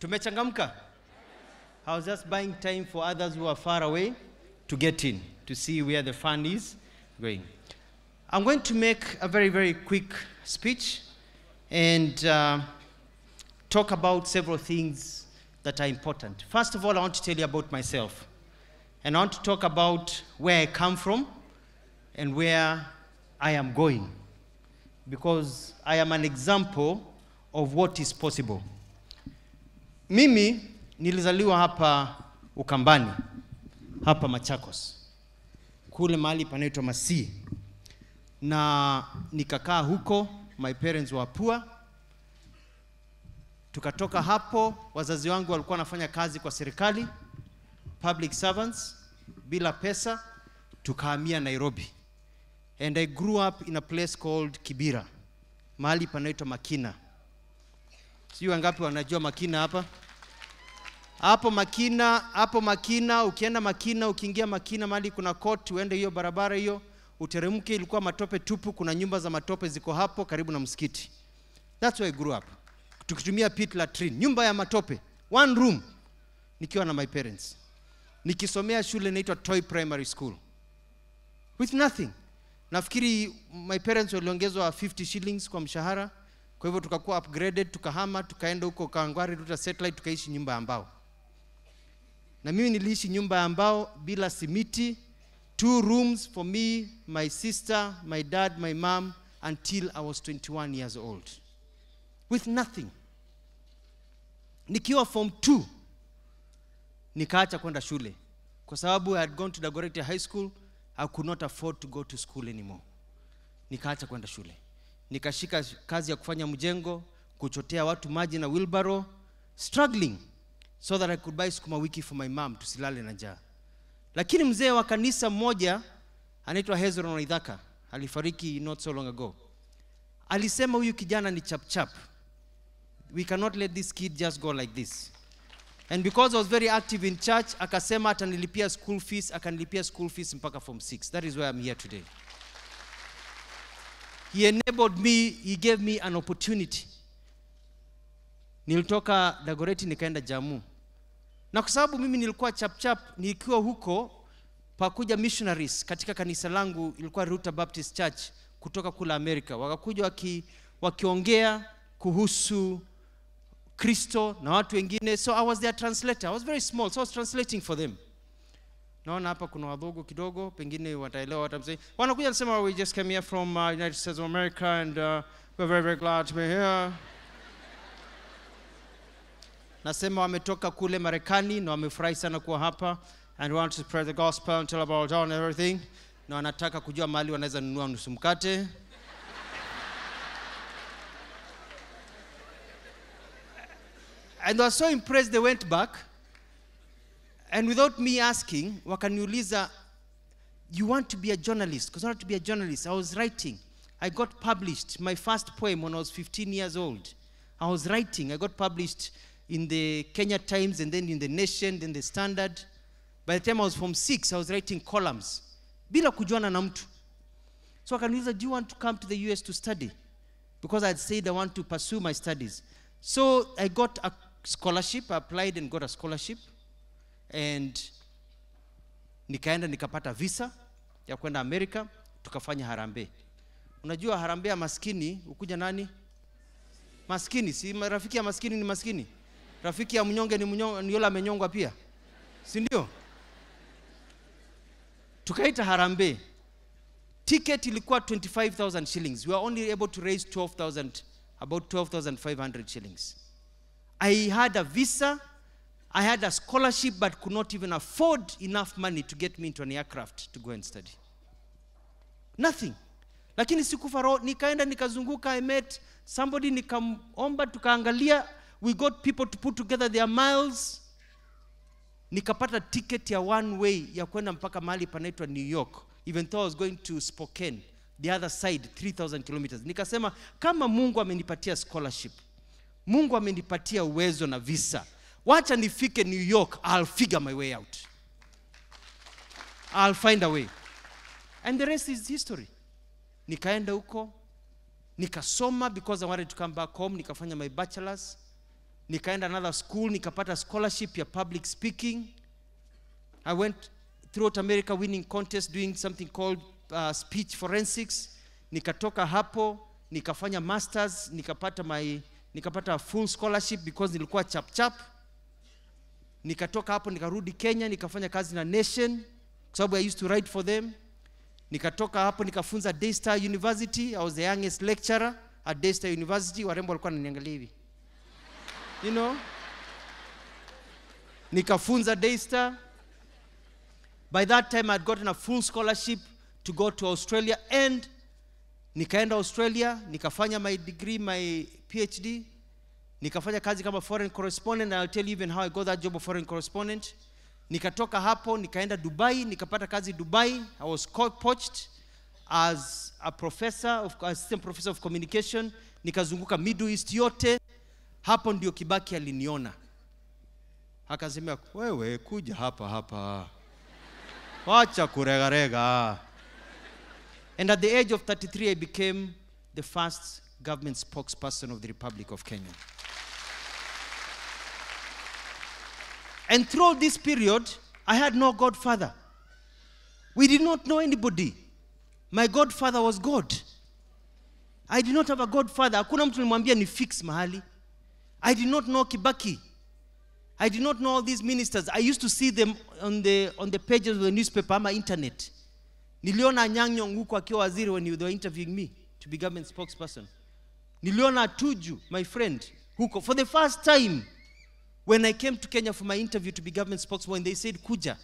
Tumechangamka? I was just buying time for others who are far away to get in, to see where the fun is going. I'm going to make a very, very quick speech and talk about several things that are important. First of all, I want to tell you about myself. And I want to talk about where I come from and where I am going, because I am an example of what is possible. Mimi nilizaliwa hapa Ukambani, hapa Machakos, kule mahali panaitwa Masii, na nikakaa huko. My parents were poor. Tukatoka hapo, wazazi wangu walikuwa wanafanya kazi kwa serikali, public servants, bila pesa. Tukahamia Nairobi, and I grew up in a place called Kibra, mahali panaitwa Makina. Sijui wangapi wanajua Makina hapa? Hapo Makina, ukienda Makina, ukiingia Makina mahali kuna court, uende hiyo barabara hiyo, uteremke, ilikuwa matope tupu, kuna nyumba za matope ziko hapo karibu na msikiti. That's where I grew up. Tukitumia pit latrine, nyumba ya matope, one room, nikiwa na my parents. Nikisomea shule inaitwa Toy Primary School. With nothing. Nafikiri my parents waliongezwa 50 shillings kwa mshahara. Kwa hivyo tukakuwa upgraded, tukahama, tukaenda huko Kangwari Ruta Satellite, tukaishi nyumba ya mbao. Na mimi niliishi nyumba ya mbao bila simiti, 2 rooms for me, my sister, my dad, my mom, until I was 21 years old. With nothing. Nikiwa form 2, nikaacha kwenda shule. Kwa sababu I had gone to Dagoretti High School, I could not afford to go to school anymore. Nikaacha kwenda shule. Nikashika kazi ya kufanya mjengo, kuchotea watu maji na wheelbarrow, struggling so that I could buy sukuma wiki for my mom, tusilale na njaa. Lakini mzee wa kanisa mmoja anaitwa Hezron Waithaka, alifariki not so long ago. Alisema huyu kijana ni chap. We cannot let this kid just go like this. And because I was very active in church, akasema atanilipia school fees, akanilipia school fees mpaka form 6. That is why I'm here today. He enabled me, he gave me an opportunity. Nilitoka Dagoretti nikaenda Jamu. Na kwa sababu mimi nilikuwa chap, nilikuwa huko, pakuja missionaries katika kanisa langu, ilikuwa Ruta Baptist Church, kutoka kula Amerika. Wakakuja wakiongea kuhusu Kristo na watu wengine. So I was their translator. I was very small, so I was translating for them. Naona hapa kuna wadogo kidogo, pengine wataelewa watamsema. Wanakuja nasema, we just came here from United States of America and we're very, very glad to be here. Nasema wametoka kule Marekani na wamefurahi sana kuwa hapa, and we want to spread the gospel and tell about John and everything. Na wanataka kujua mahali wanaweza nunua nusu mkate. And they were so impressed, they went back. And without me asking, wakaniuliza, you want to be a journalist? Because I wanted to be a journalist. I was writing. I got published. My first poem when I was 15 years old. I was writing. I got published in the Kenya Times, and then in the Nation, then the Standard. By the time I was from 6, I was writing columns. Bila kujuana na mtu. So wakaniuliza, do you want to come to the US to study? Because I had said I want to pursue my studies. So I got a scholarship. I applied and got a scholarship. And nikaenda nikapata visa ya kwenda Amerika, tukafanya harambee. Unajua harambee ya maskini ukuja nani? Maskini, si rafiki ya maskini ni maskini. Rafiki ya mnyonge ni mnyonge, ni yule amenyongwa pia. Si ndio? Tukaita harambee. Ticket ilikuwa 25,000 shillings. We were only able to raise about 12,500 shillings. I had a visa, I had a scholarship, but could not even afford enough money to get me into an aircraft to go and study. Nothing. Lakini sikufa roho, nikaenda nikazunguka, I met somebody, nikaomba, tukaangalia, we got people to put together their miles. Nikapata ticket ya one way ya kwenda mpaka mahali panaitwa New York, even though I was going to Spokane, the other side, 3,000 kilometers. Nikasema, kama Mungu amenipatia scholarship, Mungu amenipatia uwezo na visa, wacha nifike New York, I'll figure my way out. I'll find a way. And the rest is history. Nikaenda huko, nikasoma because I wanted to come back home, nikafanya my bachelor's. nikaenda another school, nikapata scholarship ya public speaking. I went throughout America winning contests doing something called speech forensics. Nikatoka hapo, nikafanya masters, nikapata full scholarship because nilikuwa chap. Nikatoka hapo, nikarudi Kenya, nikafanya kazi na Nation, kwa sababu I used to write for them. Nikatoka hapo, nikafunza Daystar University. I was the youngest lecturer at Daystar University. Warembo walikuwa wananiangalia hivi. You know? Nikafunza Daystar. By that time, I'd gotten a full scholarship to go to Australia, and nikaenda Australia, nikafanya my degree, my PhD, nikafanya kazi kama foreign correspondent, and I'll tell you even how I got that job of foreign correspondent. Nikatoka hapo, nikaenda Dubai, nikapata kazi Dubai. I was poached as a assistant professor of communication. Nikazunguka Middle East yote. Hapo ndio Kibaki aliniona. Akasema, wewe kuja hapa. Wacha kuregarega. And at the age of 33, I became the first government spokesperson of the Republic of Kenya. And throughout this period, I had no godfather. We did not know anybody. My godfather was God. I did not have a godfather. Hakuna mtu nilimwambia ni fix mahali. I did not know Kibaki. I did not know all these ministers. I used to see them on the pages of the newspaper ama internet. Niliona Anyang' Nyong'o huko akiwa waziri when they were interviewing me to be government spokesperson. Niliona Tuju, my friend, huko. For the first time, when I came to Kenya for my interview to be government spokesman, they said, kuja.